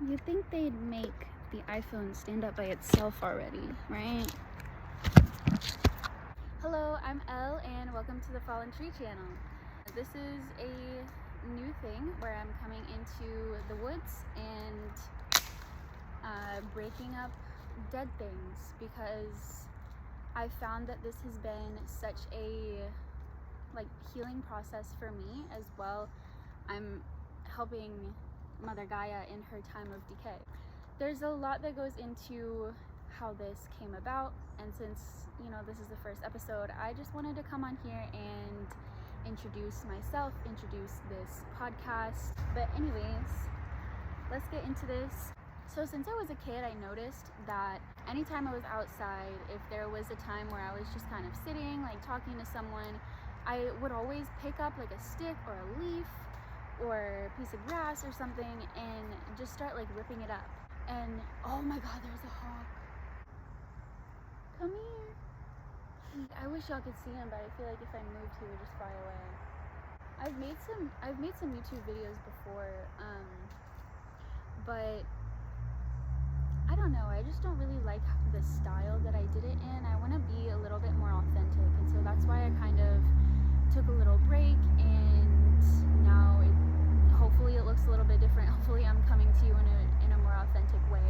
You'd think they'd make the iPhone stand up by itself already, right? Hello, I'm Elle and welcome to the Fallen Tree channel. This is a new thing where I'm coming into the woods and breaking up dead things, because I found that this has been such a healing process for me as well. I'm helping Mother Gaia in her time of decay. There's a lot that goes into how this came about, and since this is the first episode, I just wanted to come on here and introduce myself, introduce this podcast. But anyways, let's get into this. So since I was a kid, I noticed that anytime I was outside, if there was a time where I was just kind of sitting, talking to someone, I would always pick up a stick or a leaf or a piece of grass or something and just start ripping it up. And oh my god, there's a hawk. Come here. I wish y'all could see him, but I feel like if I moved he would just fly away. I've made some YouTube videos before, but I don't know, I just don't really like the style that I did it in. I want to be a little bit more authentic, and so that's why I kind of took a little break, and now hopefully it looks a little bit different. Hopefully I'm coming to you in a more authentic way.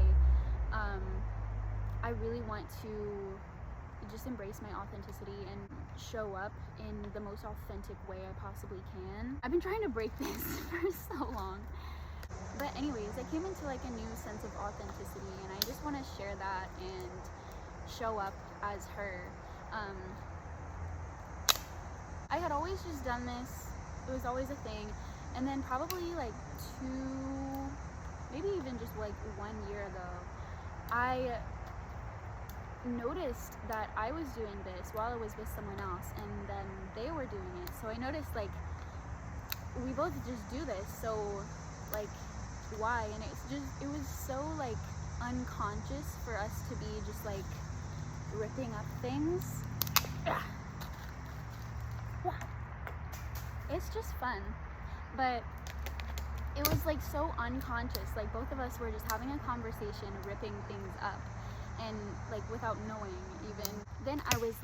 I really want to just embrace my authenticity and show up in the most authentic way I possibly can. I've been trying to break this for so long. But anyways, I came into a new sense of authenticity, and I just want to share that and show up as her. I had always just done this. It was always a thing. And then probably maybe even just 1 year ago, I noticed that I was doing this while I was with someone else, and then they were doing it. So I noticed we both just do this, so why? And it was so unconscious for us to be just ripping up things. It's just fun, but it was so unconscious. Both of us were just having a conversation, ripping things up, and without knowing even. Then I was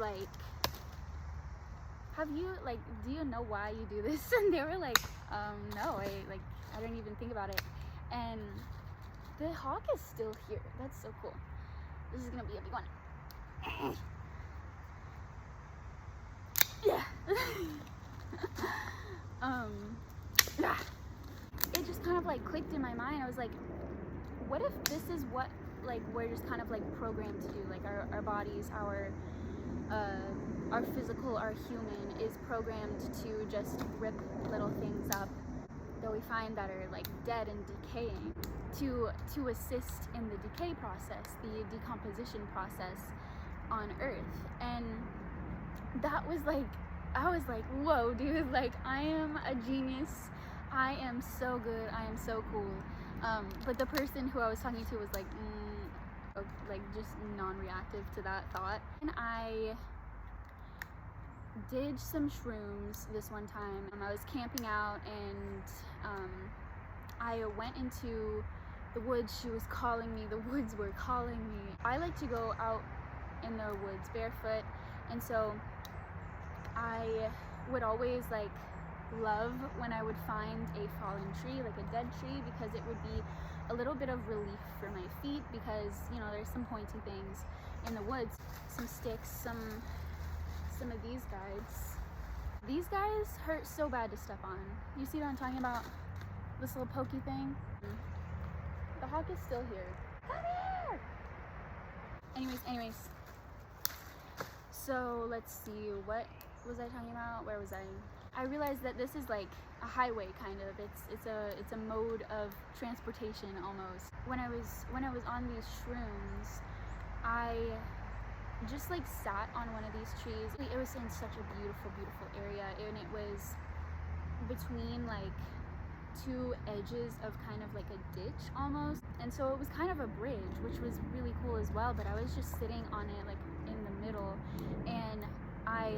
do you know why you do this? And they were no, I don't even think about it. And the hawk is still here. That's so cool. This is gonna be a big one. Yeah. It just kind of clicked in my mind. I was what if this is what we're just kind of programmed to do? Our bodies, our physical, our human is programmed to just rip little things up that we find that are dead and decaying, to assist in the decay process, the decomposition process on Earth. And that was I was whoa, dude, I am a genius. I am so good. I am so cool. But the person who I was talking to was just non-reactive to that thought. And I did some shrooms this one time. I was camping out, and I went into the woods. She was calling me. The woods were calling me. I like to go out in the woods barefoot, and so I would always love when I would find a fallen tree, a dead tree, because it would be a little bit of relief for my feet, because there's some pointy things in the woods, some sticks, some of these guys. These guys hurt so bad to step on. You see what I'm talking about? This little pokey thing. The hawk is still here. Come here! Anyways. So let's see, what was I talking about? Where was I? I realized that this is a highway, kind of. It's a mode of transportation almost. When I was on these shrooms, I just sat on one of these trees. It was in such a beautiful area, and it was between two edges of kind of a ditch almost, and so it was kind of a bridge, which was really cool as well. But I was just sitting on it in the middle, and I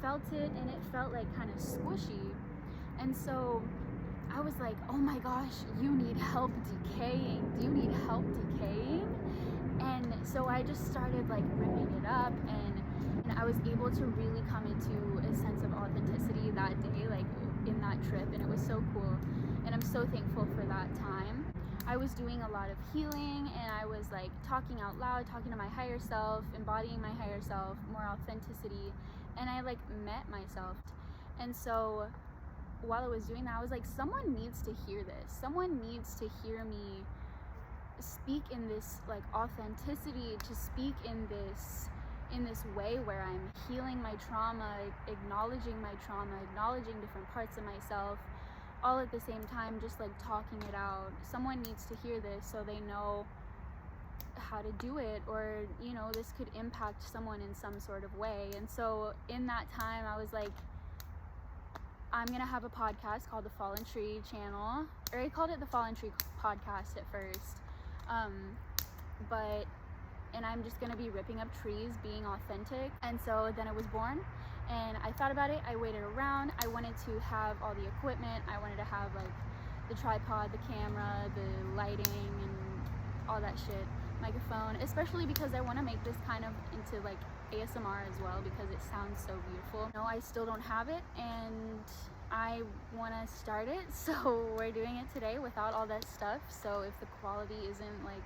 felt it, and it felt kind of squishy. And so I was like, oh my gosh, you need help decaying. Do you need help decaying? And so I just started like ripping it up, and I was able to really come into a sense of authenticity that day, like in that trip, and it was so cool. And I'm so thankful for that time. I was doing a lot of healing, and I was like talking out loud, talking to my higher self, embodying my higher self, more authenticity, and I like met myself. And so while I was doing that, I was like, someone needs to hear this. Someone needs to hear me speak in this like authenticity, to speak in this way where I'm healing my trauma, acknowledging my trauma, acknowledging different parts of myself, all at the same time, just like talking it out. Someone needs to hear this so they know how to do it, or you know, this could impact someone in some sort of way. And so in that time, I was like, I'm gonna have a podcast called the Fallen Tree channel, or I called it the Fallen Tree podcast at first, and I'm just gonna be ripping up trees, being authentic. And so then it was born, and I thought about it, I waited around, I wanted to have all the equipment, I wanted to have like the tripod, the camera, the lighting, and all that shit, microphone, especially because I want to make this kind of into like ASMR as well, because it sounds so beautiful. No, I still don't have it, and I want to start it, so we're doing it today without all that stuff. So if the quality isn't like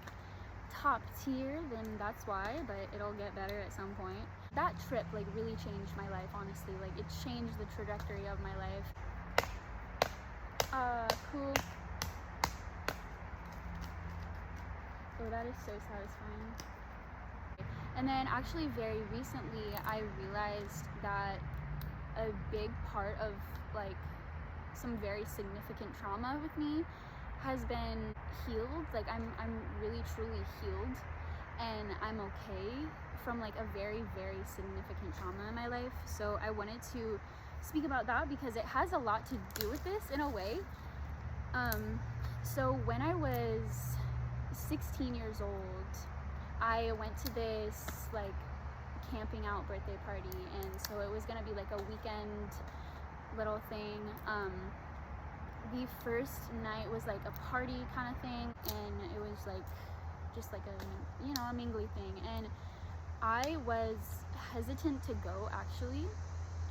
top tier, then that's why, but it'll get better at some point. That trip like really changed my life, honestly. Like it changed the trajectory of my life. Cool. Oh, that is so satisfying. And then actually very recently I realized that a big part of like some very significant trauma with me has been healed. Like I'm really truly healed, and I'm okay from like a very, very significant trauma in my life. So I wanted to speak about that because it has a lot to do with this in a way. So when I was 16 years old, I went to this like camping out birthday party, and so it was gonna be like a weekend little thing. The first night was like a party kind of thing, and it was like just like a, you know, a mingly thing, and I was hesitant to go. Actually,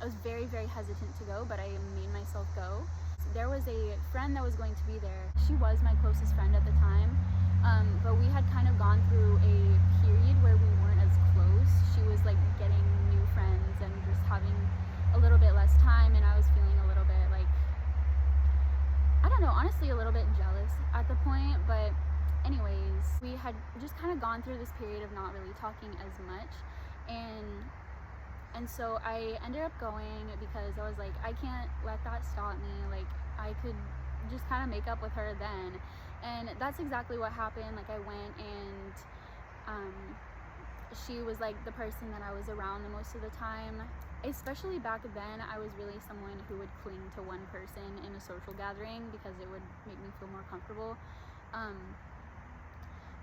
I was very, very hesitant to go, but I made myself go. There was a friend that was going to be there. She was my closest friend at the time, but we had kind of gone through a period where we weren't as close. She was like getting new friends and just having a little bit less time, and I was feeling a little bit like, I don't know, honestly a little bit jealous at the point. But anyways, we had just kind of gone through this period of not really talking as much, and so I ended up going because I was like, I can't let that stop me. Like I could just kind of make up with her then, and that's exactly what happened. Like I went, and she was like the person that I was around the most of the time. Especially back then, I was really someone who would cling to one person in a social gathering because it would make me feel more comfortable.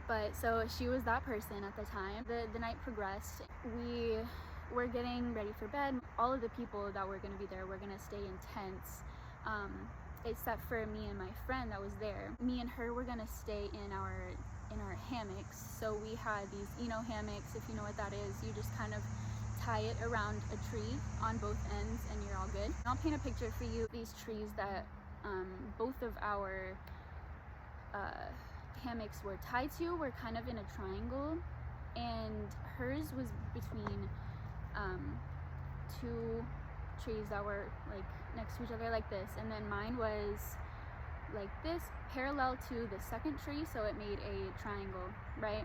But so she was that person at the time. The night progressed. We were getting ready for bed. All of the people that were going to be there were going to stay in tents, except for me and my friend that was there. Me and her were going to stay in our hammocks. So we had these hammocks. If you know what that is, you just kind of tie it around a tree on both ends and you're all good. I'll paint a picture for you. These trees that both of our hammocks were tied to were kind of in a triangle, and hers was between two trees that were like next to each other like this, and then mine was like this parallel to the second tree, so it made a triangle, right?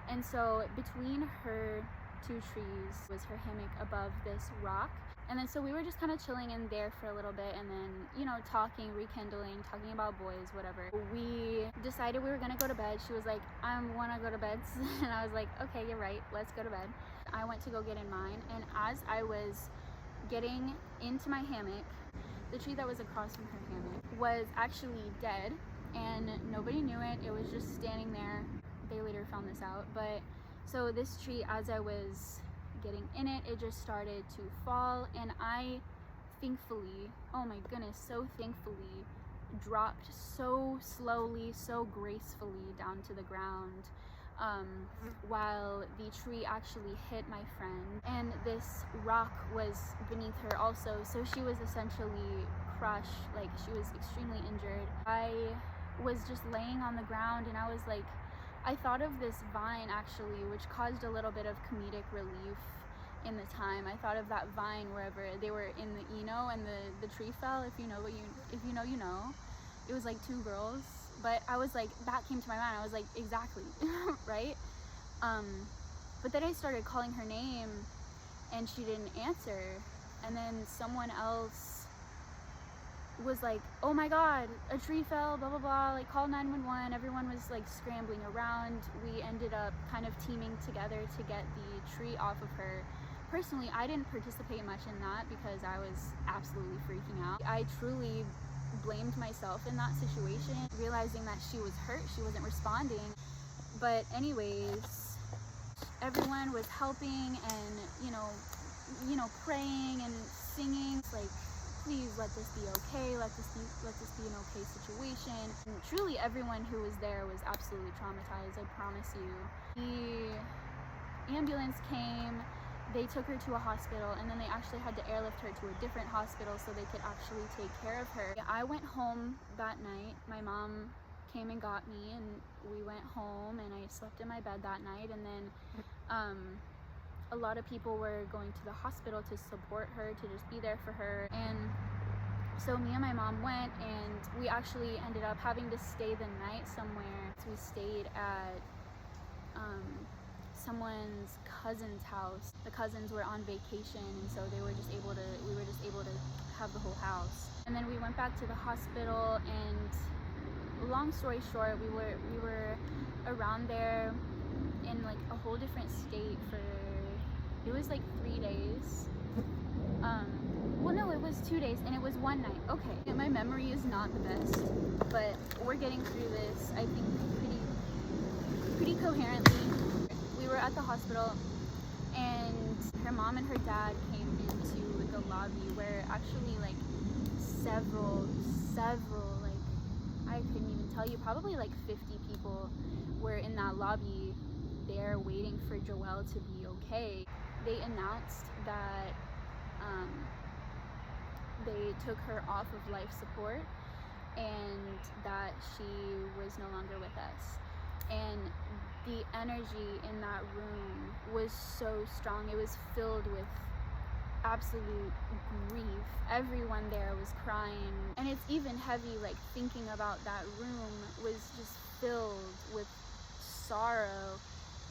And so between her two trees was her hammock above this rock. And then so we were just kind of chilling in there for a little bit, and then talking, rekindling, talking about boys, whatever. We decided we were gonna go to bed. She was like, I wanna go to bed. And I was like, okay, you're right, let's go to bed. I went to go get in mine, and as I was getting into my hammock, the tree that was across from her hammock was actually dead, and nobody knew it. It was just standing there. They later found this out. But so this tree, as I was getting in it, it just started to fall, and I thankfully, oh my goodness, so thankfully dropped so slowly, so gracefully down to the ground, while the tree actually hit my friend, and this rock was beneath her also, so she was essentially crushed, like she was extremely injured. I was just laying on the ground, and I was like, I thought of this vine actually, which caused a little bit of comedic relief in the time. I thought of that vine wherever they were in the Eno and the tree fell. If you know, you know. It was like two girls, but I was like, that came to my mind. I was like, exactly, right? But then I started calling her name, and she didn't answer. And then someone else was like, oh my God, a tree fell, blah, blah, blah, like call 911. Everyone was like scrambling around. We ended up kind of teaming together to get the tree off of her. Personally, I didn't participate much in that because I was absolutely freaking out. I truly blamed myself in that situation, realizing that she was hurt, she wasn't responding. But anyways, everyone was helping and, you know, praying and singing, like, please let this be okay, let this be an okay situation. And truly everyone who was there was absolutely traumatized, I promise you. The ambulance came, they took her to a hospital, and then they actually had to airlift her to a different hospital so they could actually take care of her. I went home that night. My mom came and got me, and we went home, and I slept in my bed that night. And then a lot of people were going to the hospital to support her, to just be there for her. And so me and my mom went, and we actually ended up having to stay the night somewhere. So we stayed at someone's cousin's house. The cousins were on vacation, and so we were just able to have the whole house. And then we went back to the hospital, and long story short, we were around there in like a whole different state for, it was like 3 days. Well, no, it was 2 days, and it was one night. Okay, my memory is not the best, but we're getting through this, I think, pretty coherently. We were at the hospital, and her mom and her dad came into the lobby where actually like several, like, I couldn't even tell you, probably like 50 people were in that lobby there waiting for Joelle to be okay. They announced that they took her off of life support and that she was no longer with us. And the energy in that room was so strong. It was filled with absolute grief. Everyone there was crying. And it's even heavy, like thinking about that room was just filled with sorrow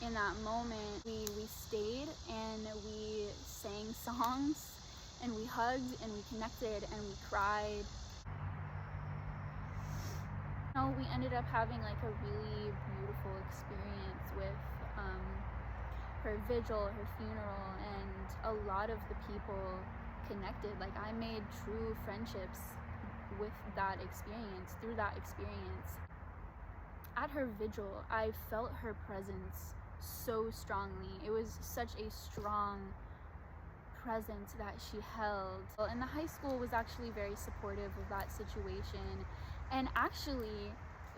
in that moment. We stayed, and we sang songs, and we hugged, and we connected, and we cried. No, we ended up having like a really beautiful experience with her vigil, her funeral, and a lot of the people connected. Like, I made true friendships with that experience, through that experience. At her vigil, I felt her presence so strongly. It was such a strong presence that she held. And the high school was actually very supportive of that situation. And actually,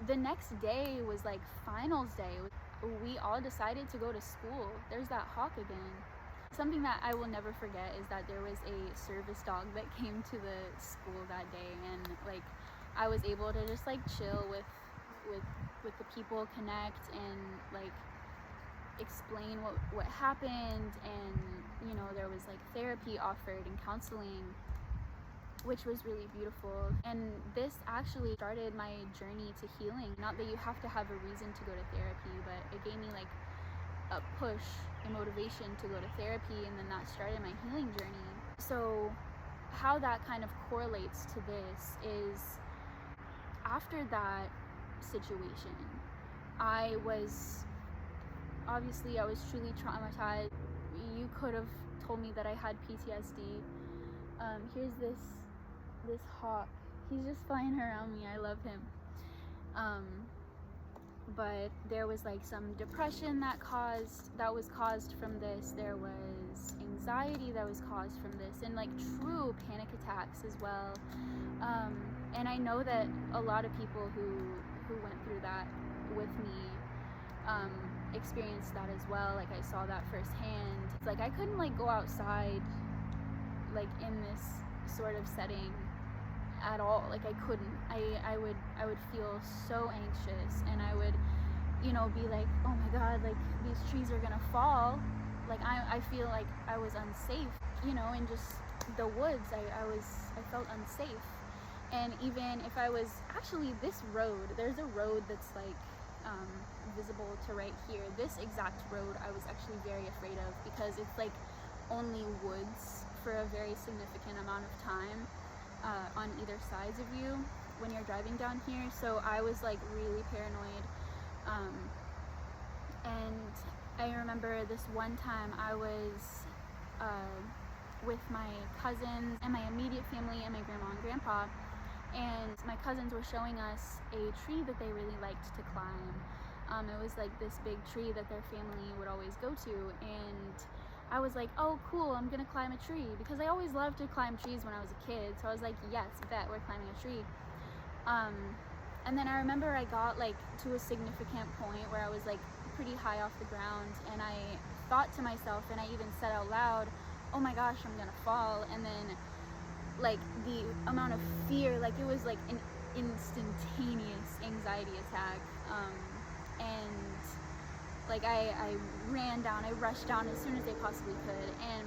the next day was like finals day. We all decided to go to school. There's that hawk again. Something that I will never forget is that there was a service dog that came to the school that day, and like I was able to just like chill with the people, connect, and like explain what happened. And you know, there was like therapy offered and counseling, which was really beautiful. And this actually started my journey to healing. Not that you have to have a reason to go to therapy, but it gave me like a push, a motivation to go to therapy, and then that started my healing journey. So how that kind of correlates to this is, after that situation, I was truly traumatized. You could have told me that I had PTSD. Here's this hawk. He's just flying around me. I love him. But there was like some depression that was caused from this. There was anxiety that was caused from this, and like true panic attacks as well. And And I know that a lot of people who went through that with me experienced that as well. Like, I saw that firsthand. It's like I couldn't like go outside like in this sort of setting at all. Like, I couldn't. I would feel so anxious, and I would, you know, be like, oh my god, like these trees are gonna fall. Like, I feel like I was unsafe, you know, in just the woods. I felt unsafe. And even if I was actually, this road, there's a road that's like visible to right here. This exact road I was actually very afraid of, because it's like only woods for a very significant amount of time on either sides of you when you're driving down here. So I was like really paranoid. And I remember this one time I was with my cousins and my immediate family and my grandma and grandpa, and my cousins were showing us a tree that they really liked to climb. It was like this big tree that their family would always go to, and I was like, oh cool, I'm gonna climb a tree, because I always loved to climb trees when I was a kid. So I was like, yes, bet, we're climbing a tree. And then I remember I got like to a significant point where I was like pretty high off the ground, and I thought to myself, and I even said out loud, oh my gosh, I'm gonna fall. And then like the amount of fear, like it was like an instantaneous anxiety attack, and like I ran down, I rushed down as soon as they possibly could. And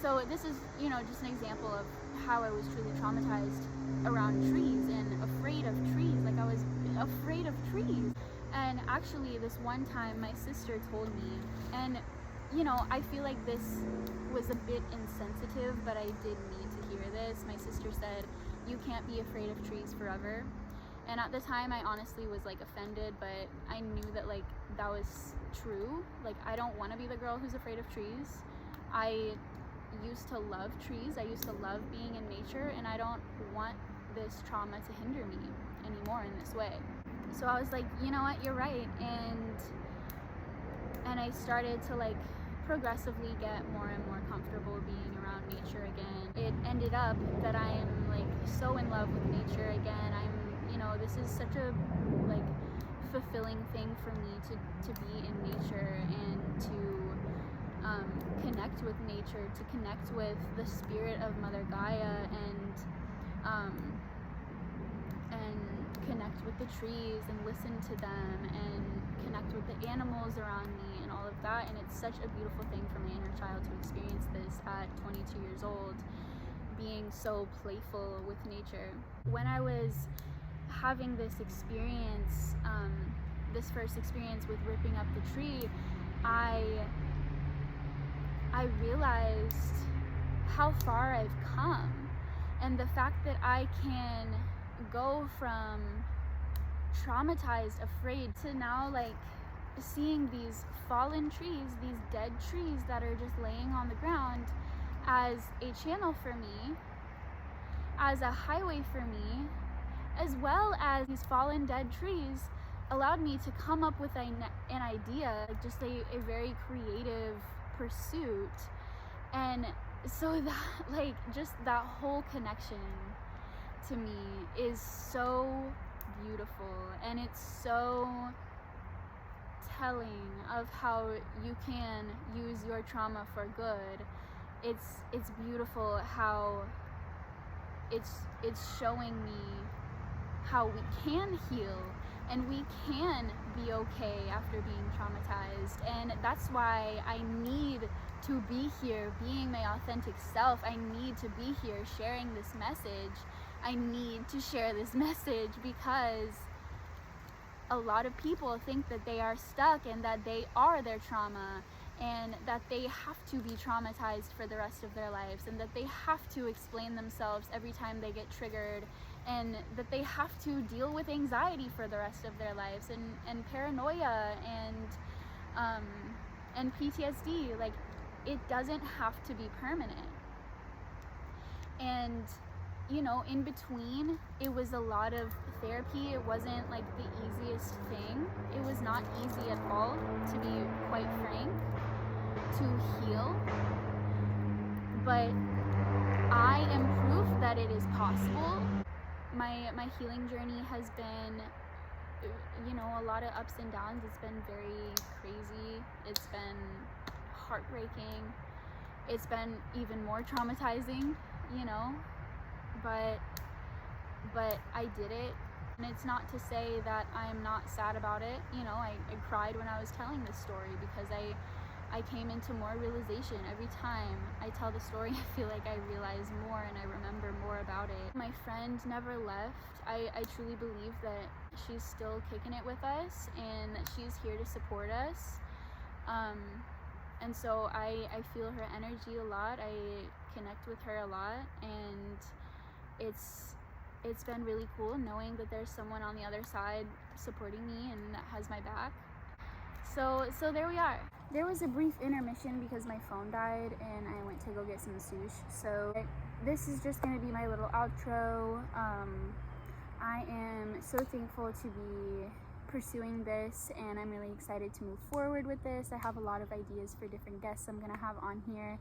so this is, you know, just an example of how I was truly traumatized around trees and afraid of trees. Like, I was afraid of trees. And actually this one time my sister told me, and you know, I feel like this was a bit insensitive, but I did need to hear this. My sister said, you can't be afraid of trees forever. And at the time I honestly was like offended, but I knew that like that was true. Like, I don't want to be the girl who's afraid of trees. I used to love trees. I used to love being in nature, and I don't want this trauma to hinder me anymore in this way. So I was like, you know what, you're right. And I started to like progressively get more and more comfortable being around nature again. It ended up that I am like so in love with nature again. You know, this is such a like fulfilling thing for me to be in nature and to connect with nature, to connect with the spirit of Mother Gaia, and connect with the trees and listen to them and connect with the animals around me and all of that. And it's such a beautiful thing for my inner child to experience this at 22 years old, being so playful with nature. When I was having this experience, this first experience with ripping up the tree, I realized how far I've come, and the fact that I can go from traumatized, afraid, to now like seeing these fallen trees, these dead trees that are just laying on the ground, as a channel for me, as a highway for me, as well as these fallen dead trees allowed me to come up with an idea, like just a very creative pursuit. And so that, like, just that whole connection to me is so beautiful, and it's so telling of how you can use your trauma for good. It's beautiful how it's showing me how we can heal and we can be okay after being traumatized. And that's why I need to be here being my authentic self. I need to be here sharing this message. I need to share this message because a lot of people think that they are stuck and that they are their trauma, and that they have to be traumatized for the rest of their lives, and that they have to explain themselves every time they get triggered, and that they have to deal with anxiety for the rest of their lives, and paranoia and PTSD. Like, it doesn't have to be permanent. And you know, in between, it was a lot of therapy. It wasn't like the easiest thing. It was not easy at all, to be quite frank, to heal. But I am proof that it is possible. my healing journey has been, you know, a lot of ups and downs. It's been very crazy. It's been heartbreaking. It's been even more traumatizing, you know, but I did it. And it's not to say that I'm not sad about it. You know, I cried when I was telling this story because I came into more realization. Every time I tell the story, I feel like I realize more and I remember more about it. My friend never left. I truly believe that she's still kicking it with us and that she's here to support us. And so I feel her energy a lot. I connect with her a lot, and it's been really cool knowing that there's someone on the other side supporting me and that has my back. So there we are. There was a brief intermission because my phone died and I went to go get some sushi. So this is just going to be my little outro. I am so thankful to be pursuing this, and I'm really excited to move forward with this. I have a lot of ideas for different guests I'm going to have on here.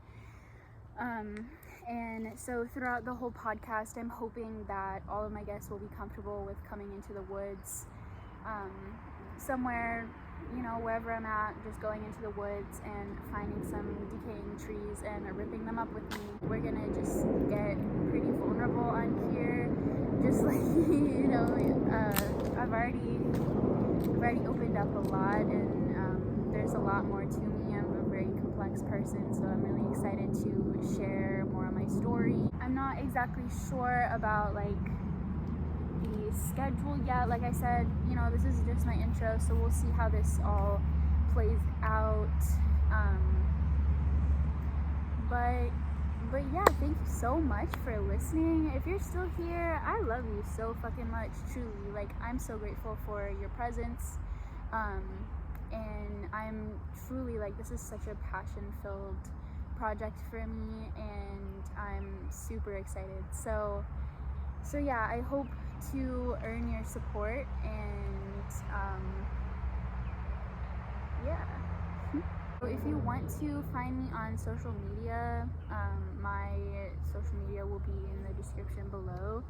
And so throughout the whole podcast, I'm hoping that all of my guests will be comfortable with coming into the woods, somewhere, you know, wherever I'm at, just going into the woods and finding some decaying trees and ripping them up with me. We're gonna just get pretty vulnerable on here, just like, you know, I've already opened up a lot, and there's a lot more to me. I'm a very complex person, so I'm really excited to share more of my story. I'm not exactly sure about like the schedule yet. Like I said, you know, this is just my intro, so we'll see how this all plays out. But yeah, thank you so much for listening. If you're still here, I love you so fucking much, truly. Like, I'm so grateful for your presence. And I'm truly, like, this is such a passion-filled project for me, and I'm super excited. So yeah, I hope to earn your support, and yeah. So if you want to find me on social media, my social media will be in the description below.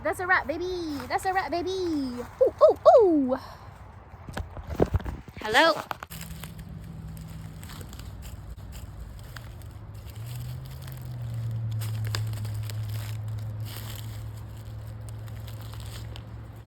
That's a wrap, baby. Ooh. Hello.